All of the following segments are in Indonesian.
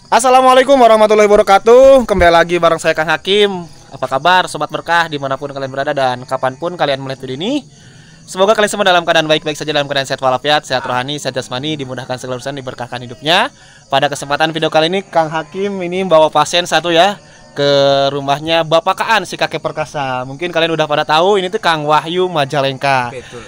Assalamualaikum warahmatullahi wabarakatuh. Kembali lagi bareng saya Kang Hakim. Apa kabar sobat berkah dimanapun kalian berada dan kapanpun kalian melihat video ini. Semoga kalian semua dalam keadaan baik-baik saja, dalam keadaan sehat walafiat, sehat rohani, sehat jasmani, dimudahkan segala urusan, diberkahkan hidupnya. Pada kesempatan video kali ini Kang Hakim ini bawa pasien satu ya ke rumahnya Bapak Kaan si kakek perkasa. Mungkin kalian udah pada tahu ini tuh Kang Wahyu Majalengka. Betul.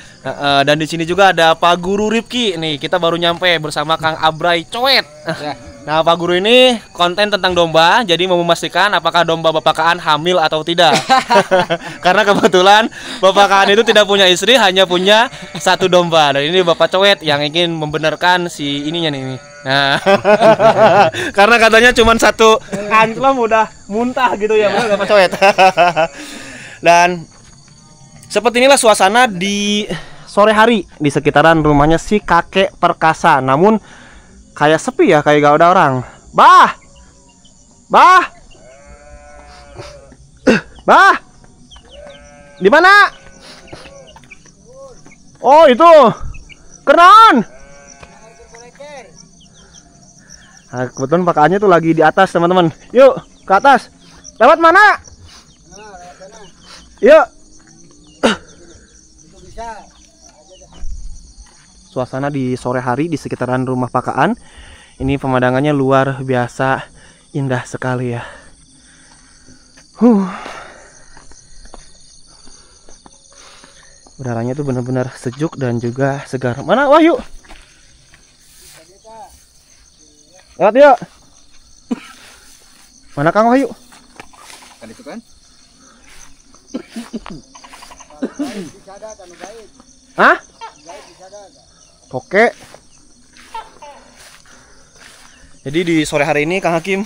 Dan di sini juga ada Pak Guru Rifki nih. Kita baru nyampe bersama Kang Abrai Coet. Ya. Nah, Pak Guru ini konten tentang domba, jadi mau memastikan apakah domba Bapak Kaan hamil atau tidak. Karena kebetulan Bapak Kaan itu tidak punya istri, hanya punya satu domba. Dan ini Bapak Coet yang ingin membenarkan si ininya nih. Nah, karena katanya cuma satu antlem udah muntah gitu ya, benar Bapak Coet. Dan seperti inilah suasana di sore hari di sekitaran rumahnya si kakek perkasa. Namun kayak sepi ya, kayak gak ada orang. Bah, di mana? Oh itu, keran. Nah, kebetulan pakaannya tuh lagi di atas teman-teman. Yuk ke atas. Lewat mana? Yuk. Suasana di sore hari di sekitaran rumah Pakaan. Ini pemandangannya luar biasa indah sekali ya. Udaranya tuh benar-benar sejuk dan juga segar. Mana Wahyu? Lewat yuk. Mana Kang Wahyu? Kan itu kan? Hah? Oke. Jadi di sore hari ini Kang Hakim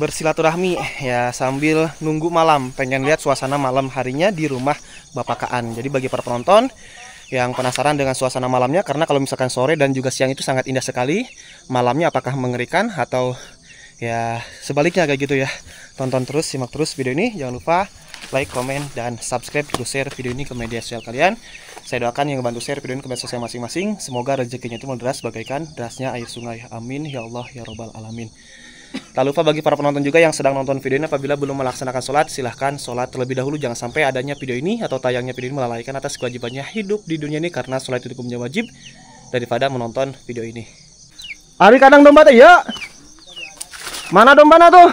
bersilaturahmi ya sambil nunggu malam, pengen lihat suasana malam harinya di rumah Bapak Kaan. Jadi bagi para penonton yang penasaran dengan suasana malamnya, karena kalau misalkan sore dan juga siang itu sangat indah sekali, malamnya apakah mengerikan atau ya sebaliknya kayak gitu ya. Tonton terus, simak terus video ini, jangan lupa like, komen, dan subscribe, terus share video ini ke media sosial kalian. Saya doakan yang membantu share video ini ke media sosial masing-masing, semoga rezekinya itu menderas bagaikan derasnya air sungai. Amin ya Allah ya Rabbal alamin. Tak lupa bagi para penonton juga yang sedang nonton video ini, apabila belum melaksanakan sholat, silahkan sholat terlebih dahulu. Jangan sampai adanya video ini atau tayangnya video ini melalaikan atas kewajibannya hidup di dunia ini, karena sholat itu hukumnya wajib daripada menonton video ini. Ari kadang domba teh ya. Mana dombana tuh?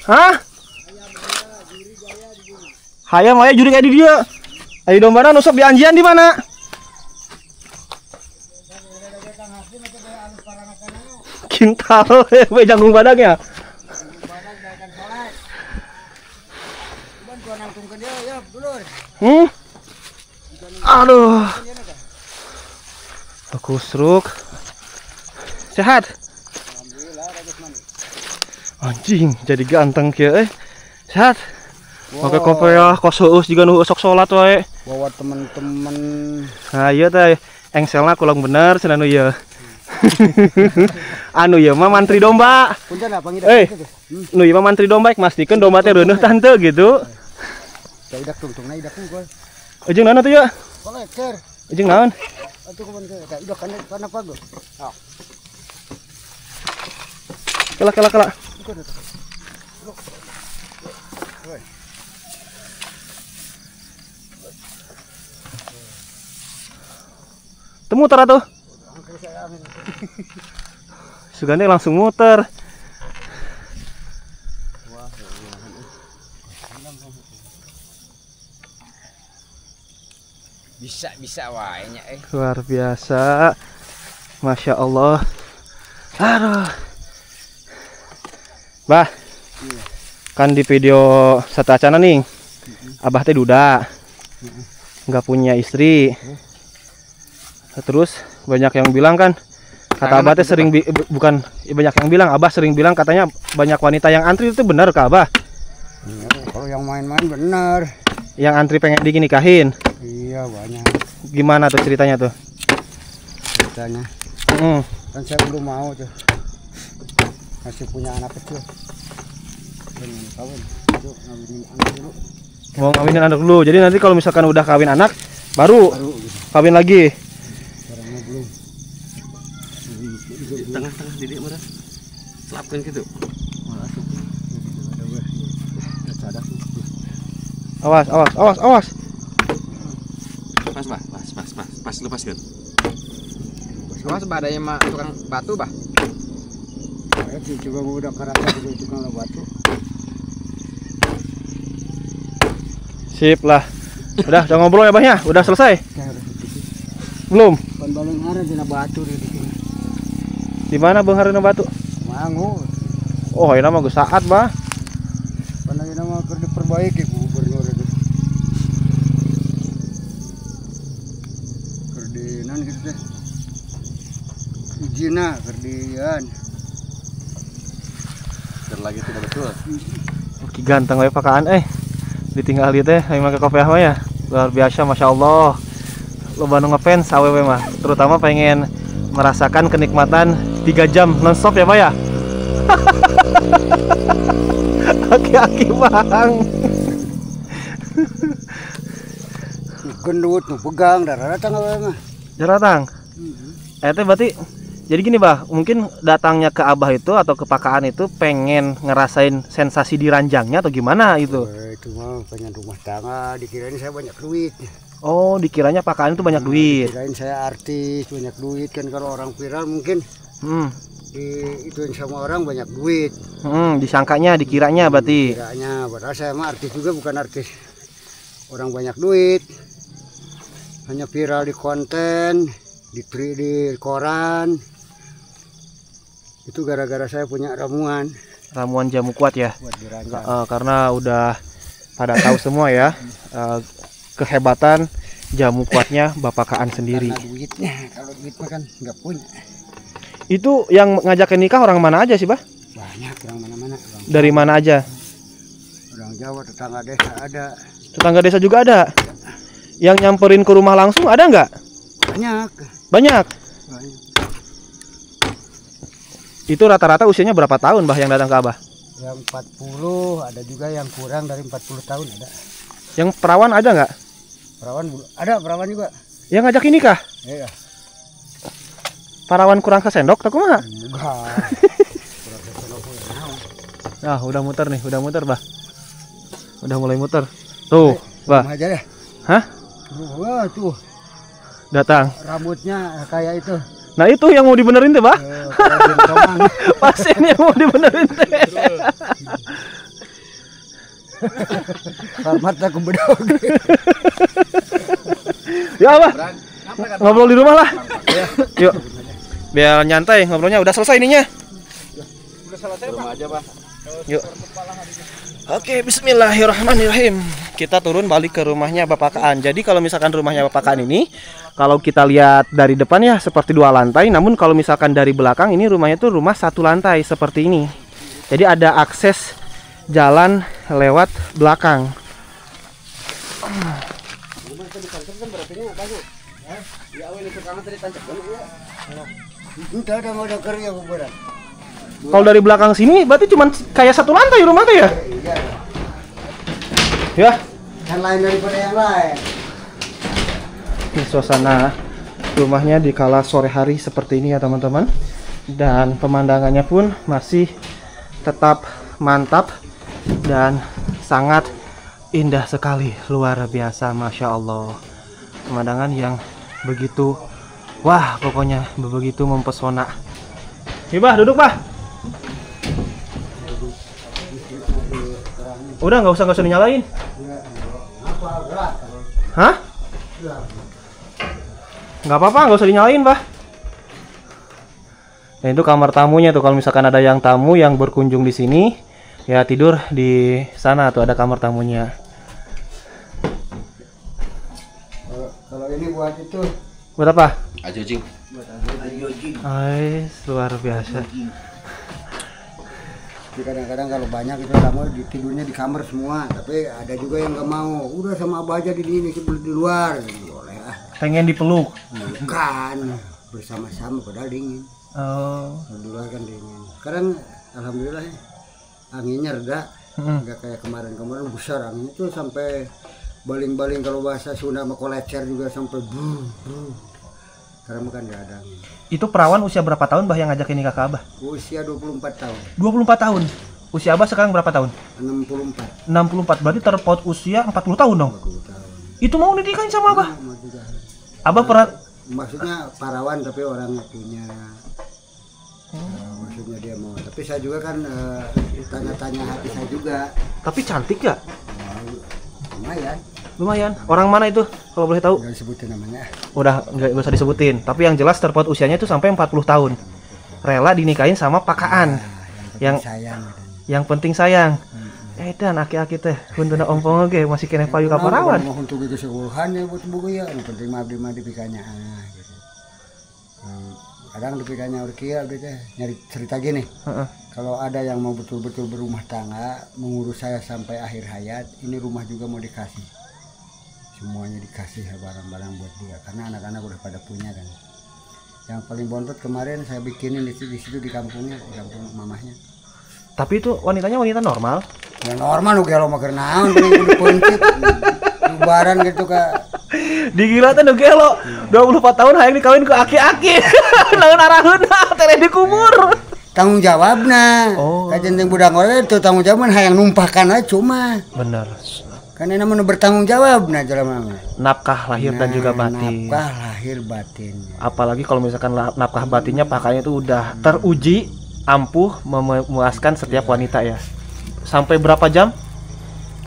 Hah? Hayam aya juri kayak di dia. Ayo dombana nusuk di anjian di mana? Kintal we janggung badangnya. Aduh. Aku seruk. Sehat? Anjing, jadi ganteng kieu Sehat? Pakai kopiah koseus juga nu sok salat wae. Bawa teman-teman. Nah, ieu teh engselna kulang bener cenah nu ieu. Anu ieu mah mantri domba. Punten apa ngidap gitu. Nu ieu mah mantri domba ek mastikeun domba teh reuneuh tante gitu. Da idak tungtungna idak gua. Ujung naon atuh ya? Koleker. Ujung naon? Atuh kumaha teh? Idak kan apa gua? Kala. Muter atuh. Sugande langsung muter. Bisa wae nya Luar biasa. Masya Allah. Aduh. Bah. Kan di video satu acana nih. Abah teh duda. Nggak punya istri. Terus banyak yang bilang kan, kata Abah teh sering bukan banyak yang bilang, Abah sering bilang katanya banyak wanita yang antri, itu benar kah Abah? Iya, kalau yang main-main benar. Yang antri pengen dinikahin? Iya banyak. Gimana tuh ceritanya tuh? Ceritanya. Kan saya belum mau tuh. Masih punya anak kecil. Belum kawin. Yuk ngawinin anak dulu. Mau ngawinin anak dulu. Jadi nanti kalau misalkan udah kawin anak, baru gitu. Kawin lagi. Caranya belum. tengah-tengah didik murah. Selapkan gitu. Awas, awas, awas, awas. Pas lepas kan. Awas bah, ada yang tukang batu bah. Ayo coba udah kerasa juga tukang batu. Sip lah. Udah ngobrol ya Bah ya? Udah selesai? Belum? Pan baleng hari dina batu di sini. Di mana Bang Harina batu? Mangu. Oh, ini mah geus saat, Bah. Pan lagi nama keur diperbaiki ku gubernur itu. Keur di nan gitu teh. Izina keur dian. Lagi tidak betul. Oke, ganteng we pakaan ditinggal ieu teh aya make kopiah mah ya. Luar biasa Masya Allah. Loba nu ngefans awewe mah, terutama pengen merasakan kenikmatan 3 jam nonstop ya Pak ya. Aki-aki Bang. Gendut nu pegang datang awewe mah. Jaratang. Teh berarti jadi gini Bah, mungkin datangnya ke Abah itu atau ke pakaan itu pengen ngerasain sensasi di ranjangnya atau gimana itu? Itu mah pengen rumah tangga, dikirain saya banyak duit. Oh, dikiranya pakaan itu banyak duit. Dikirain saya artis, banyak duit kan kalau orang viral mungkin ituin sama orang banyak duit. Disangkanya, dikiranya berarti. Kiranya, padahal saya mah artis juga bukan artis. Orang banyak duit. Hanya viral di konten, di koran. Itu gara-gara saya punya ramuan Jamu kuat ya. buat diranjang. Karena udah pada tahu semua ya kehebatan jamu kuatnya Bapak Kaan sendiri. Karena duitnya, kalau duit mah kan nggak punya. Itu yang ngajakin nikah orang mana aja sih Bah? Banyak orang mana-mana. Dari mana aja? Orang Jawa, tetangga desa ada. Tetangga desa juga ada. Yang nyamperin ke rumah langsung ada nggak? Banyak. Banyak. Banyak. Itu rata-rata usianya berapa tahun Bah yang datang ke Abah? Yang 40, ada juga yang kurang dari 40 tahun ada. Yang perawan ada nggak? Perawan ada, perawan juga. Yang ngajakin nikah? Iya. Parawan kurang kesendok tak kumaha? Enggak. Nah, udah muter nih, udah muter Bah. Udah mulai muter. Tuh, Bah. Aja deh. Hah? Wah, tuh Datang. rambutnya kayak itu. Nah, itu yang mau dibenerin teh, Bah. Kayak tomang. Pasien yang mau dibenerin teh. Hormat aku bedog. Ya, Bah. Ngobrol di rumah lah. Yuk. Biar nyantai ngobrolnya. Udah selesai ininya. Udah selesai rumah aja, Pak. Yuk. Oke, bismillahirrahmanirrahim. Kita turun balik ke rumahnya Bapak Kaan. Jadi kalau misalkan rumahnya Bapak Kaan ini, kalau kita lihat dari depan ya seperti 2 lantai. Namun kalau misalkan dari belakang ini rumahnya tuh rumah 1 lantai seperti ini. Jadi ada akses jalan lewat belakang. Udah ada mau kerja kuburan. Kalau dari belakang sini berarti cuma kayak 1 lantai rumah tuh ya? Iya. Ya. Yang lain daripada yang lain. Ini suasana rumahnya di kala sore hari seperti ini ya teman-teman. Dan pemandangannya pun masih tetap mantap dan sangat indah sekali, luar biasa, Masya Allah. Pemandangan yang begitu, wah pokoknya begitu mempesona. Nih Bah, duduk Bah. Udah nggak usah dinyalain. Hah? Nggak apa-apa, nggak usah dinyalain Bah. Nah, itu kamar tamunya tuh, kalau misalkan ada yang tamu yang berkunjung di sini, ya tidur di sana tuh, ada kamar tamunya. Kalau ini buat itu. Buat apa? Ajojing. Buat ajojing. Luar biasa. Jadi kadang-kadang kalau banyak itu tamu tidurnya di kamar semua, tapi ada juga yang nggak mau. Udah sama Abah aja di luar. Boleh ah. Pengen dipeluk. Bukan bersama-sama padahal dingin. Oh. Di luar kan dingin. Sekarang alhamdulillah ya, anginnya reda. Nggak kayak kemarin besar anginnya tuh sampai baling-baling, kalau bahasa Sunda sama kolecer juga sampai Sekarang bukan nggak ada. Itu perawan usia berapa tahun Bah yang ngajakin nikah ke Abah? Usia 24 tahun. 24 tahun. Usia Abah sekarang berapa tahun? 64. 64. Berarti terpaut usia 40 tahun dong. 40 tahun. Itu mau dinikahin sama Abah? Mau juga. Abah pernah Maksudnya parawan tapi orangnya punya. Maksudnya dia mau. Tapi saya juga kan tanya-tanya hati saya juga. tapi cantik gak? Lumayan. Lumayan. Orang mana itu kalau boleh tahu? Nggak disebutin namanya. Udah nggak usah disebutin. Tapi yang jelas terpaut usianya itu sampai 40 tahun. Rela dinikahin sama pakaan. Yang Yang sayang. yang penting sayang. Dan aki-aki teh kuntuna ompong oge masih kena payu ka parawan. Mau untuk itu sekuluhan ya buat buku ya. Yang penting mah abdi pikanya gitu. Kadang dipikanya urkia abdi teh nyari cerita gini. Kalau ada yang mau betul-betul berumah tangga, mengurus saya sampai akhir hayat, ini rumah juga mau dikasih. Semuanya dikasih ya barang-barang buat dia karena anak-anak udah pada punya kan. Yang paling bontot kemarin saya bikinin di situ di kampungnya, di kampung mamahnya. Tapi itu wanitanya wanita normal. Ya normal nu gelo mah keur naon kudu pencit. Lubaran gitu ka. Digila teh nu gelo. 24 tahun hayang dikawin ke aki-aki. Naon araheuna teh dikubur. Tanggung jawabna. Oh. Kajenteng budak orang itu tanggung jawab hayang numpahkan aja cuma. Bener. Kan ini namanya bertanggung jawab nah jelema mah. Nafkah lahir dan juga batin. Nafkah lahir batin. Apalagi kalau misalkan nafkah batinnya pakainya itu udah teruji, ampuh memuaskan setiap wanita ya. Sampai berapa jam?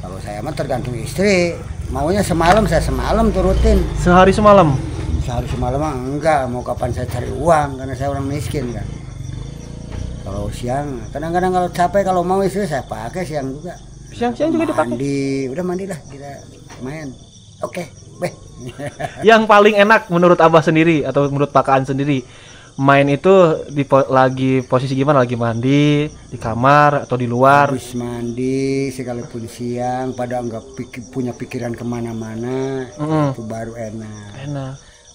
Kalau saya mah tergantung istri. Maunya semalam saya semalam turutin. Sehari semalam. Sehari semalam mah enggak, mau kapan saya cari uang karena saya orang miskin kan. Kalau siang, kadang-kadang kalau capek kalau mau istri saya pakai siang juga. Siang-siang juga dipakai. Mandi, udah mandi lah kita main. Oke, beh. Yang paling enak menurut Abah sendiri atau menurut pakaan sendiri, main itu lagi posisi gimana? Lagi mandi, di kamar atau di luar? Habis mandi, sekalipun siang, pada enggak punya pikiran kemana-mana, itu baru enak. Enak.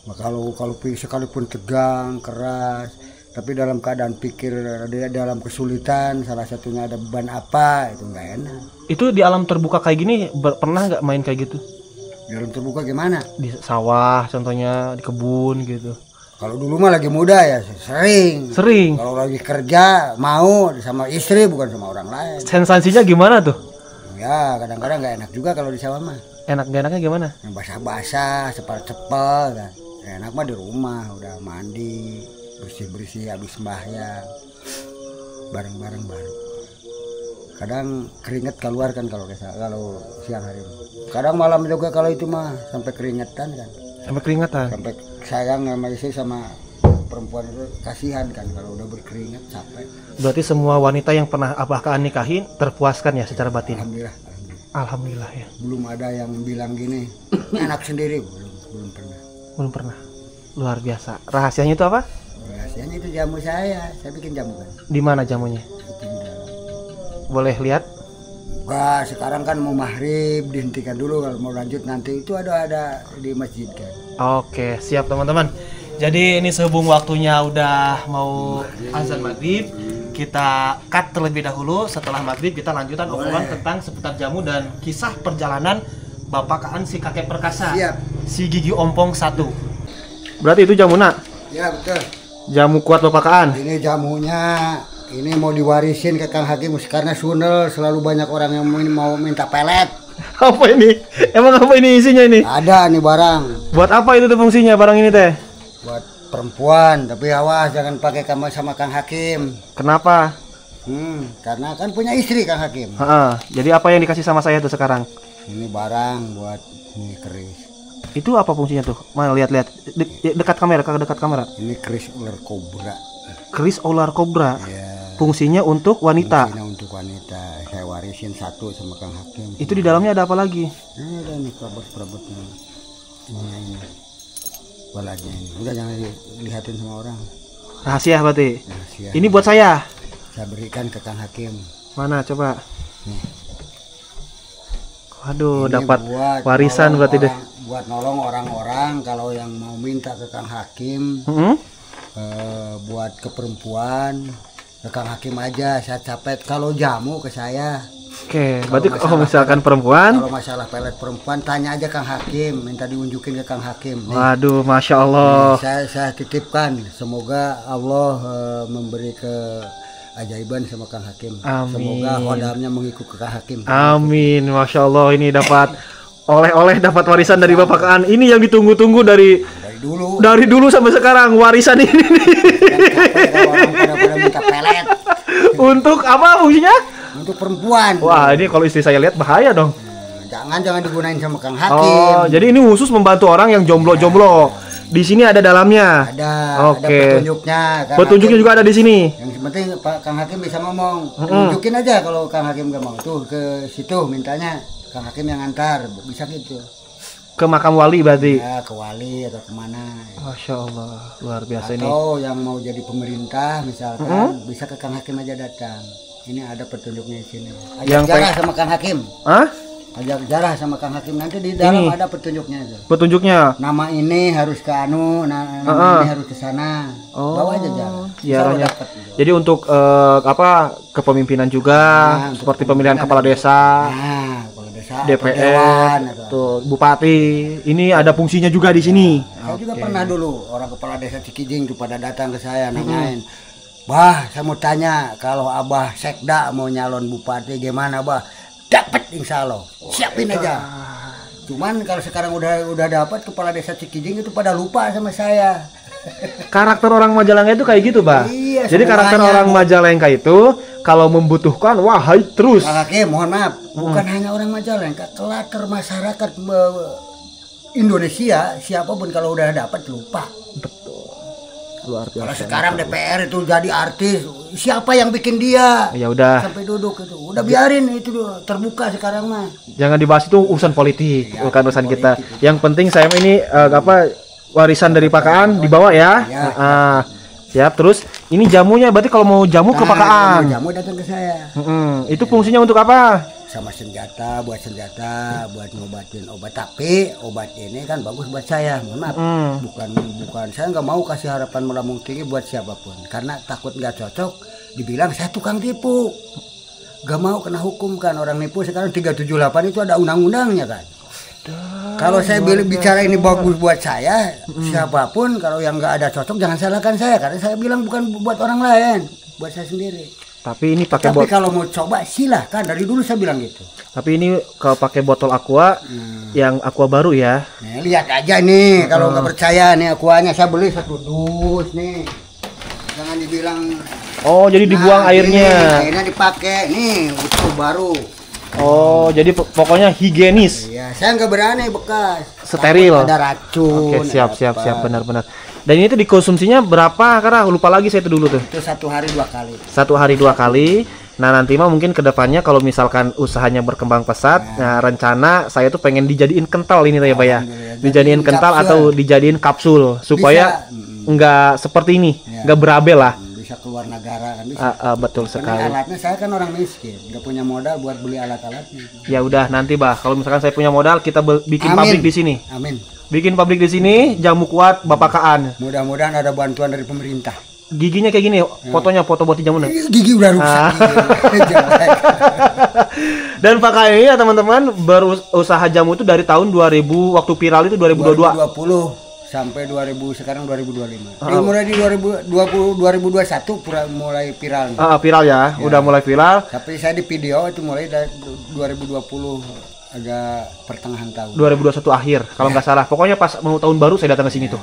Nah, kalau sekalipun tegang, keras, tapi dalam keadaan pikir dalam kesulitan, salah satunya ada beban apa, itu enggak enak. Itu di alam terbuka kayak gini pernah nggak main kayak gitu? Di dalam terbuka gimana? Di sawah contohnya, di kebun gitu. Kalau dulu mah lagi muda ya sering. Sering. Kalau lagi kerja mau sama istri bukan sama orang lain. Sensasinya gimana tuh? Ya kadang-kadang nggak enak juga kalau di sawah mah. Enak gak enaknya gimana? Yang basah-basah, cepel-cepel kan. Enak mah di rumah udah mandi, bersih-bersih habis sembahyang. Bareng-bareng baru. Kadang keringet keluar kan kalau siang hari. Kadang malam juga kalau itu mah sampai keringetan kan. Sampai keringatan. Sampai sayang sama istri sama perempuan itu kasihan kan kalau udah berkeringat capek. Berarti semua wanita yang pernah Abah nikahin terpuaskan ya secara batin. Alhamdulillah. Alhamdulillah ya. Belum ada yang bilang gini enak sendiri, belum pernah. Belum pernah. Luar biasa. Rahasianya itu apa? Rahasianya itu jamu saya bikin jamu kan. Di mana jamunya? Itu di dalam. Boleh lihat? Wah, sekarang kan mau maghrib, dihentikan dulu kalau mau lanjut nanti itu ada di masjid kan. Oke, siap teman-teman. Jadi ini sehubung waktunya udah mau azan maghrib, kita cut terlebih dahulu. Setelah maghrib kita lanjutan obrolan tentang seputar jamu dan kisah perjalanan Bapak Kaan si kakek perkasa. Siap. Si gigi ompong 1. Berarti itu jamu nak? Ya betul. Jamu kuat Bapak Kaan. Ini jamunya, ini mau diwarisin ke Kang Hakim karena Sunel selalu banyak orang yang mau minta pelet. Apa ini? Emang apa ini isinya ini? Ada nih barang. Buat apa itu tuh fungsinya barang ini teh? Buat perempuan, tapi awas jangan pakai sama Kang Hakim. Kenapa? Karena kan punya istri Kang Hakim. Jadi apa yang dikasih sama saya tuh sekarang? Ini barang buat ini keris. Itu apa fungsinya tuh? Mana lihat-lihat dekat kamera, dekat kamera. Ini keris ular kobra. Keris ular kobra. Ya. Fungsinya untuk wanita. Fungsinya untuk wanita. Saya warisin 1 sama Kang Hakim. Itu di dalamnya ada apa lagi? Ini ada nih perabot-perabotnya. Ini. Baladnya ini. Udah jangan dilihatin sama orang. Rahasia berarti. Rahasia. Ini buat saya. Saya berikan ke Kang Hakim. Mana coba? Nih. Waduh, Ini dapat buat warisan berarti deh. Buat nolong orang-orang kalau yang mau minta ke Kang Hakim. Buat ke perempuan ke Kang Hakim aja. Saya capek kalau jamu ke saya. Oke, berarti kalau misalkan perempuan, Kalau masalah pelet perempuan tanya aja Kang Hakim, minta diunjukin ke Kang Hakim. Nih, waduh, masya Allah. saya titipkan, semoga Allah memberi keajaiban sama Kang Hakim. Amin. Semoga hodamnya mengikut ke Kang Hakim. Amin, masya Allah, ini dapat oleh-oleh, dapat warisan dari Bapak Kaan. Ini yang ditunggu-tunggu dari Dari dulu sampai sekarang, warisan ini nih. kalau orang pada minta pelet Untuk apa fungsinya? untuk perempuan. Wah, ini kalau istri saya lihat bahaya dong. Jangan digunain sama Kang Hakim. Oh, jadi ini khusus membantu orang yang jomblo-jomblo. Di sini ada dalamnya. Ada Oke. petunjuknya. Kang Petunjuknya Hakim. juga ada di sini. Yang penting Pak Kang Hakim bisa ngomong. Tunjukin aja kalau Kang Hakim gak mau tuh ke situ mintanya Kang Hakim yang antar, bisa gitu. Ke makam wali berarti. Ya ke wali atau kemana. Masya Allah, luar biasa ini. Atau yang mau jadi pemerintah misalkan bisa ke Kang Hakim aja datang. Ini ada petunjuknya di sini. Ajak Yang jarah sama Kang Hakim. Hah? Ajak jarah sama Kang Hakim, nanti di dalam Ini. ada petunjuknya itu. Petunjuknya. Nama ini harus ke anu, nama ini harus ke sana. Bawa aja jarah. Insya Allah Jarahnya. dapat juga. Jadi untuk kepemimpinan juga, Untuk seperti pemilihan kepala desa, Nah, kalau desa, atau DPR, dewan, atau tuh bupati. Ini ada fungsinya juga di sini. saya juga pernah dulu orang kepala desa Cikijing tuh pada datang ke saya nanyain, Bah, saya mau tanya kalau Abah Sekda mau nyalon bupati gimana, Bah? Dapat insya Allah, siapin aja. Cuman kalau sekarang udah dapat kepala desa Cikijing itu pada lupa sama saya. Karakter orang Majalengka itu kayak gitu, Bah. Iya, Jadi karakter semuanya. orang Majalengka itu kalau membutuhkan, wahai terus. Kang Hakim, mohon maaf, bukan hanya orang Majalengka, kelakar masyarakat Indonesia siapapun kalau udah dapat lupa. Luar Kalau biasa. sekarang DPR itu jadi artis, siapa yang bikin dia? Ya udah, Sampai duduk itu, udah biarin itu terbuka sekarang mah. jangan dibahas itu urusan politik, Ya, bukan urusan kita. politik. Yang penting saya ini warisan dari Pakaan dibawa ya. Ya. Siap. Terus ini jamunya, berarti kalau mau jamu ke Pakaan. Jamu datang ke saya. Itu fungsinya untuk apa? Sama senjata, buat ngobatin obat. Tapi obat ini kan bagus buat saya. Mohon maaf, bukan saya nggak mau kasih harapan melambung tinggi buat siapapun. Karena takut nggak cocok, dibilang saya tukang tipu. Gak mau kena hukum kan, orang nipu sekarang 378 itu ada undang-undangnya kan. Kalau saya bicara ini bagus buat saya, siapapun kalau yang nggak ada cocok jangan salahkan saya, karena saya bilang bukan buat orang lain, buat saya sendiri. Tapi ini pakai Tapi kalau mau coba silahkan, dari dulu saya bilang gitu. Tapi ini kalau pakai botol aqua yang aqua baru ya. Nih, lihat aja nih, kalau nggak percaya nih aquanya saya beli 1 dus nih. Jangan dibilang. Oh, jadi dibuang Nah, airnya. ini, airnya dipakai nih, utuh baru. Oh, jadi pokoknya higienis. Iya, saya nggak berani bekas. Steril. Takut ada racun. Oke, siap ada apa. benar-benar. Dan ini tuh dikonsumsinya berapa? Karena lupa lagi saya itu dulu tuh. Itu 1 hari 2 kali. 1 hari 2 kali. Nah, nanti mah mungkin kedepannya kalau misalkan usahanya berkembang pesat, nah rencana saya tuh pengen dijadiin kental ini tuh ya, Pak ya. Alhamdulillah. Dijadiin Jadiin kental kapsul. atau dijadiin kapsul supaya nggak seperti ini, nggak berabe lah. Bisa keluar negara kan bisa. Betul Karena sekali. alatnya saya kan orang miskin, nggak punya modal buat beli alat-alatnya. Ya udah nanti, Bah, kalau misalkan saya punya modal kita bikin Amin. pabrik di sini. Amin. Bikin pabrik di sini, jamu kuat Bapakaan. Mudah-mudahan ada bantuan dari pemerintah. Giginya kayak gini, fotonya foto buat jamunya. Gigi udah rusak. Jelek. Dan Pak Kak ini ya teman-teman berusaha jamu itu dari tahun 2000, waktu viral itu 2022. 2020 sampai 2000 sekarang 2025. Mulai di 2021 mulai viral. Viral ya, udah mulai viral. Tapi saya di video itu mulai dari 2020 agak pertengahan tahun. 2021 akhir kalau nggak salah. Pokoknya pas mau tahun baru saya datang ke sini tuh.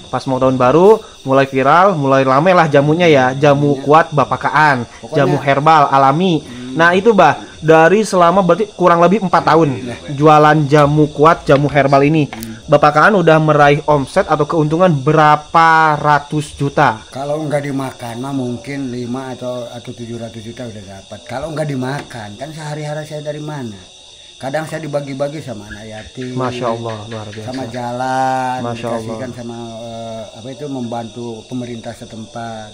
Pas mau tahun baru mulai viral, mulai rame lah jamunya ya, jamu kuat Bapakaan, jamu herbal alami. Nah itu Bah, dari selama berarti kurang lebih 4 tahun jualan jamu kuat, jamu herbal ini. Bapakaan udah meraih omset atau keuntungan berapa ratus juta? Kalau nggak dimakan mah mungkin 5 atau 700 juta udah dapat. Kalau nggak dimakan kan sehari-hari saya dari mana? Kadang saya dibagi-bagi sama anak yatim. Masya Allah, luar biasa. Sama jalan, Masya Allah. dikasihkan sama apa itu membantu pemerintah setempat.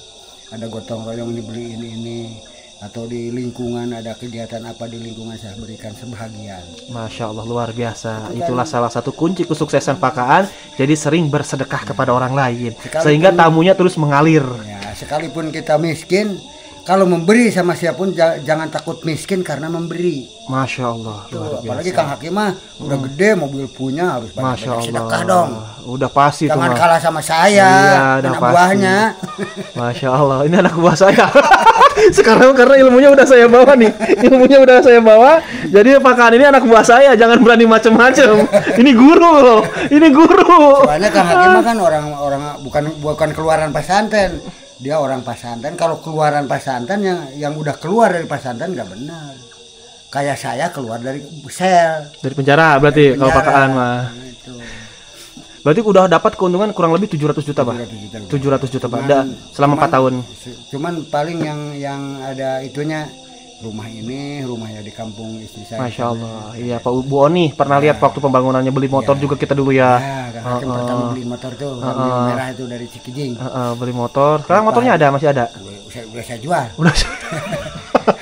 Ada gotong royong dibeli ini atau di lingkungan ada kegiatan apa di lingkungan saya berikan sebahagian. Masya Allah, luar biasa. Itulah salah satu kunci kesuksesan Pakaan. Jadi sering bersedekah kepada orang lain, sehingga tamunya terus mengalir. Ya, sekalipun kita miskin, kalau memberi sama siapapun jangan takut miskin karena memberi. Masya Allah. Tuh, apalagi Kang Hakim mah udah gede, mobil punya, harus Masya banyak Allah. sedekah dong. Udah pasti tuh. Jangan Mah. kalah sama saya, Iya, udah anak pasti. buahnya. Masya Allah, ini anak buah saya. Sekarang karena ilmunya udah saya bawa nih, ilmunya udah saya bawa. Jadi pakan ini anak buah saya, jangan berani macem-macem. Ini guru loh, ini guru. Soalnya Kang Hakim mah kan orang bukan keluaran pesantren. Dia orang pesantren. Kalau keluaran pesantren yang udah keluar dari pesantren nggak benar. Kayak saya keluar dari sel. Dari penjara berarti kalau Penjara. pakaan mah. Nah, itu. Berarti udah dapat keuntungan kurang lebih 700 juta, Pak. 700 juta, Pak. Selama 4 tahun. Cuman paling yang ada itunya rumah ini, rumahnya di kampung istri saya. Masya Allah. Iya, Pak Bu Oni pernah lihat waktu pembangunannya beli motor juga kita dulu ya. Ya, Kang Hakim pertama beli motor tuh, mobil merah itu dari Cikijing. Beli motor. Sekarang motornya ada, masih ada. Udah saya jual. Udah.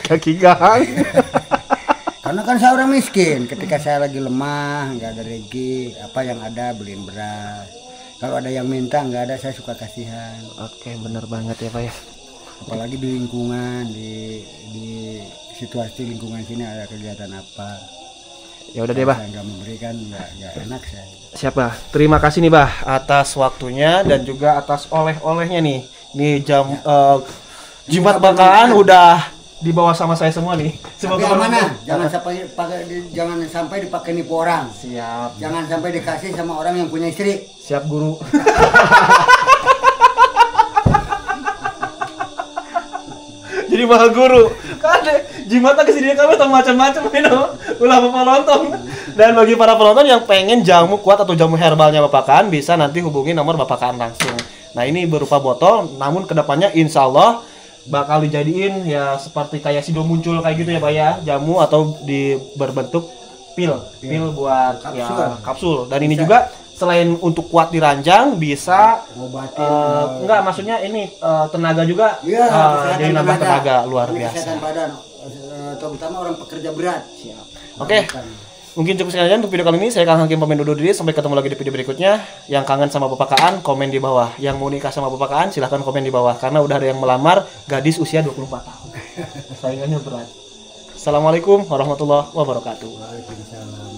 Kaki gang. Karena kan saya orang miskin. Ketika saya lagi lemah, nggak ada rezeki, apa yang ada beliin beras. Kalau ada yang minta nggak ada, saya suka kasihan. Oke, bener banget ya, Pak ya. Apalagi di lingkungan, di situasi lingkungan sini ada kegiatan apa. Ya udah deh, Bah. Saya nggak memberikan, nggak enak saya. Siapa? Terima kasih nih, Bah, atas waktunya dan juga atas oleh-olehnya nih. Nih jimat bakaan udah dibawa sama saya semua nih. Tapi amanah, jangan sampai dipakai nipu orang. Siap. Jangan sampai dikasih sama orang yang punya istri. Siap, Guru. Jadi mahal guru. Kade jimatnya kesini kami atau macam-macam ini ulah penonton. Dan bagi para penonton yang pengen jamu kuat atau jamu herbalnya Bapak Kaan, bisa nanti hubungi nomor Bapak Kaan langsung. Nah, ini berupa botol, namun kedepannya insya Allah bakal dijadiin ya seperti kayak sido muncul kayak gitu ya Pak ya, jamu atau berbentuk pil buat Kapsul. ya kapsul. Dan ini juga selain untuk kuat di ranjang bisa Ngobatin. enggak, maksudnya ini tenaga juga. Iya, Jadi nambah tenaga luar Ini biasa. kesehatan badan, terutama orang pekerja berat. Siap. Oke. Mungkin cukup sekian aja untuk video kali ini. Saya Kang Hakim pamit undur diri. Sampai ketemu lagi di video berikutnya. Yang kangen sama Bapak Kaan, komen di bawah. Yang mau nikah sama Bapak Kaan, silahkan komen di bawah. Karena udah ada yang melamar gadis usia 24 tahun. Saingannya berat. Assalamualaikum warahmatullahi wabarakatuh. Waalaikumsalam.